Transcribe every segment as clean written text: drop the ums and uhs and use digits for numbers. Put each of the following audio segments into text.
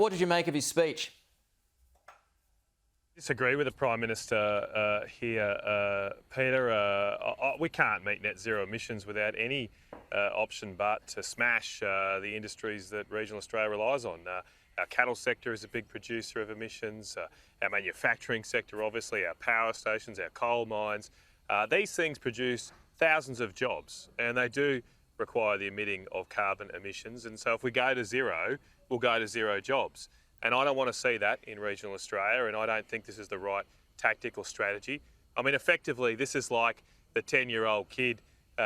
What did you make of his speech? Disagree with the Prime Minister here, Peter. We can't meet net zero emissions without any option but to smash the industries that regional Australia relies on. Our cattle sector is a big producer of emissions, our manufacturing sector, obviously, our power stations, our coal mines. These things produce thousands of jobs, and they do require the emitting of carbon emissions. And so if we go to zero, we'll go to zero jobs. And I don't want to see that in regional Australia, and I don't think this is the right tactical strategy. I mean, effectively, this is like the 10-year-old kid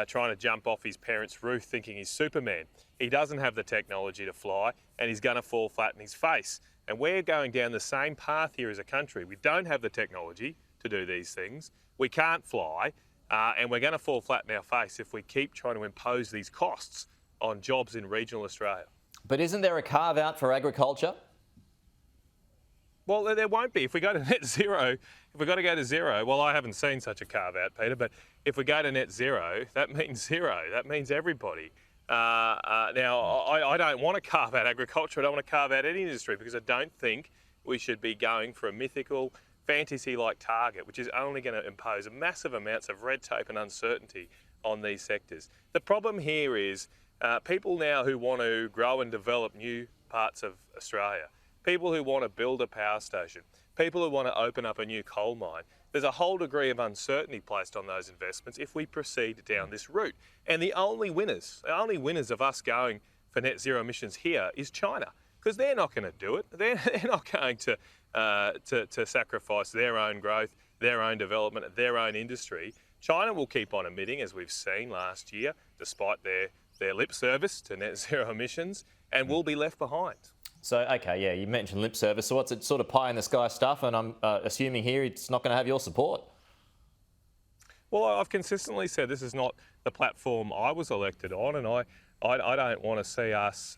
trying to jump off his parents' roof thinking he's Superman. He doesn't have the technology to fly, and he's going to fall flat in his face. And we're going down the same path here as a country. We don't have the technology to do these things. We can't fly, and we're going to fall flat in our face if we keep trying to impose these costs on jobs in regional Australia. But isn't there a carve-out for agriculture? Well, there won't be. If we go to net zero, if we've got to go to zero, well, I haven't seen such a carve-out, Peter, but if we go to net zero, that means zero. That means everybody. Now, I don't want to carve out agriculture. I don't want to carve out any industry because I don't think we should be going for a mythical, fantasy-like target, which is only going to impose massive amounts of red tape and uncertainty on these sectors. The problem here is people now who want to grow and develop new parts of Australia, people who want to build a power station, people who want to open up a new coal mine. There's a whole degree of uncertainty placed on those investments if we proceed down this route. And the only winners of us going for net zero emissions here is China, because they're not going to do it. They're not going to sacrifice their own growth, their own development, their own industry. China will keep on emitting, as we've seen last year, despite their lip service to net zero emissions, and we'll be left behind. So, okay, yeah, you mentioned lip service. So what's it sort of pie in the sky stuff? And I'm assuming here it's not going to have your support. Well, I've consistently said this is not the platform I was elected on, and I don't want to see us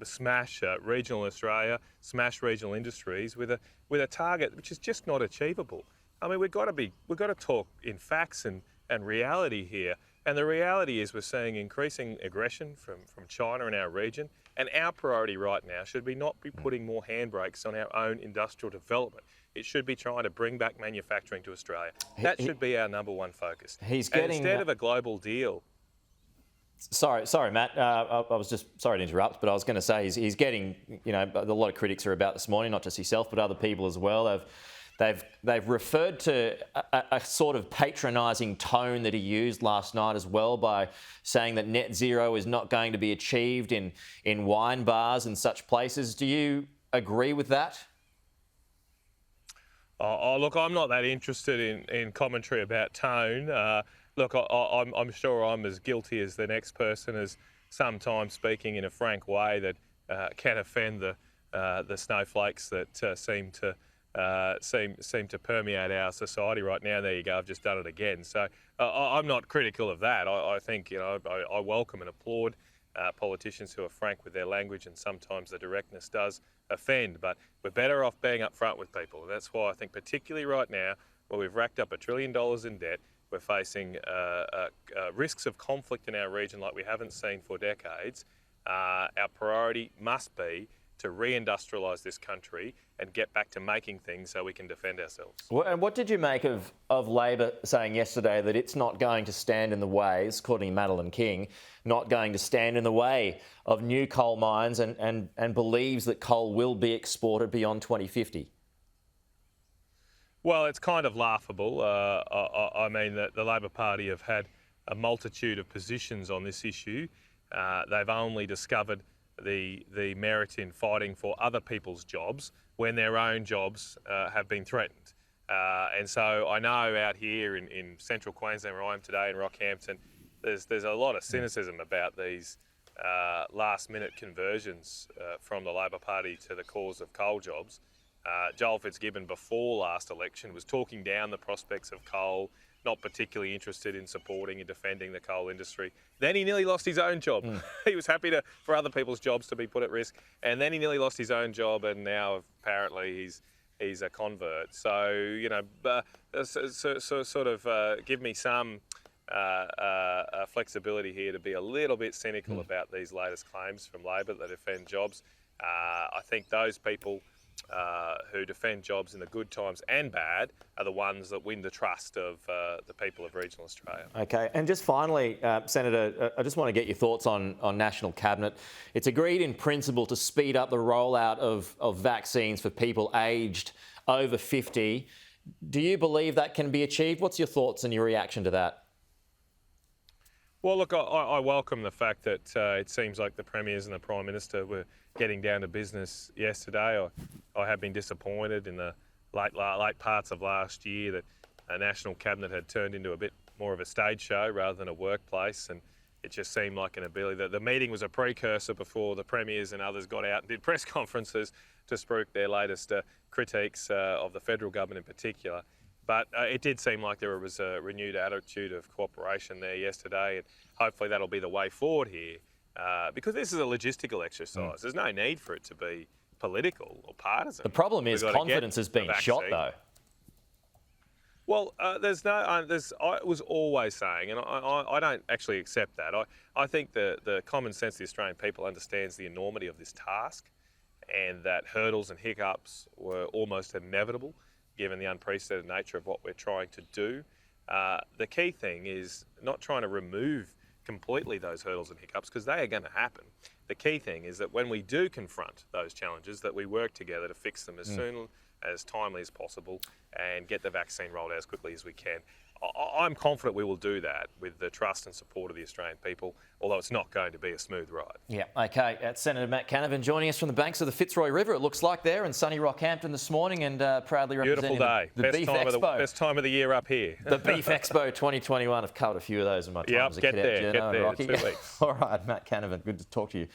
smash regional Australia, smash regional industries with a target which is just not achievable. I mean, we've got to talk in facts and reality here. And the reality is we're seeing increasing aggression from China in our region. And our priority right now should not be putting more handbrakes on our own industrial development. It should be trying to bring back manufacturing to Australia. That should be our number one focus. Instead of a global deal. Sorry, Matt. I was just sorry to interrupt, but I was going to say he's getting, a lot of critics are about this morning, not just yourself, but other people as well. They've referred to a sort of patronising tone that he used last night as well by saying that net zero is not going to be achieved in wine bars and such places. Do you agree with that? Oh, look, I'm not that interested in commentary about tone. Look, I'm sure I'm as guilty as the next person as sometimes speaking in a frank way that can offend the snowflakes that seem to permeate our society right now. There you go, I've just done it again. So I'm not critical of that. I think, I welcome and applaud politicians who are frank with their language, and sometimes the directness does offend, but we're better off being upfront with people. And that's why I think particularly right now, where we've racked up $1 trillion in debt, we're facing risks of conflict in our region like we haven't seen for decades. Our priority must be to reindustrialise this country and get back to making things so we can defend ourselves. Well, and what did you make of Labor saying yesterday that it's not going to stand in the way, according to Madeleine King, not going to stand in the way of new coal mines and believes that coal will be exported beyond 2050? Well, it's kind of laughable. I mean, the Labor Party have had a multitude of positions on this issue. They've only discovered the merit in fighting for other people's jobs when their own jobs have been threatened. And so I know out here in central Queensland, where I am today in Rockhampton, there's a lot of cynicism about these last-minute conversions from the Labor Party to the cause of coal jobs. Joel Fitzgibbon, before last election, was talking down the prospects of coal, not particularly interested in supporting and defending the coal industry. Then he nearly lost his own job. He was happy for other people's jobs to be put at risk, and then he nearly lost his own job, and now apparently he's a convert. So, sort of give me some flexibility here to be a little bit cynical about these latest claims from Labor that defend jobs. I think those people who defend jobs in the good times and bad are the ones that win the trust of the people of regional Australia. Okay, and just finally, Senator, I just want to get your thoughts on National Cabinet. It's agreed in principle to speed up the rollout of vaccines for people aged over 50. Do you believe that can be achieved? What's your thoughts and your reaction to that? Well, look, I welcome the fact that it seems like the Premiers and the Prime Minister were getting down to business yesterday. I have been disappointed in the late parts of last year that a National Cabinet had turned into a bit more of a stage show rather than a workplace, and it just seemed like an ability that the meeting was a precursor before the Premiers and others got out and did press conferences to spruik their latest critiques of the federal government in particular. But it did seem like there was a renewed attitude of cooperation there yesterday, and hopefully that'll be the way forward here, because this is a logistical exercise. There's no need for it to be political or partisan. The problem is confidence has been shot, though. Well, I was always saying, and I don't actually accept that. I think the common sense of the Australian people understands the enormity of this task, and that hurdles and hiccups were almost inevitable, given the unprecedented nature of what we're trying to do. The key thing is not trying to remove completely those hurdles and hiccups, because they are going to happen. The key thing is that when we do confront those challenges, that we work together to fix them as soon, as timely as possible, and get the vaccine rolled out as quickly as we can. I'm confident we will do that with the trust and support of the Australian people, although it's not going to be a smooth ride. Yeah, OK. Senator Matt Canavan joining us from the banks of the Fitzroy River, it looks like, there in sunny Rockhampton this morning, and proudly representing the Beef Expo. Best time of the year up here. The Beef Expo 2021. I've covered a few of those in my time as a cadet. Get there, 2 weeks. All right, Matt Canavan, good to talk to you.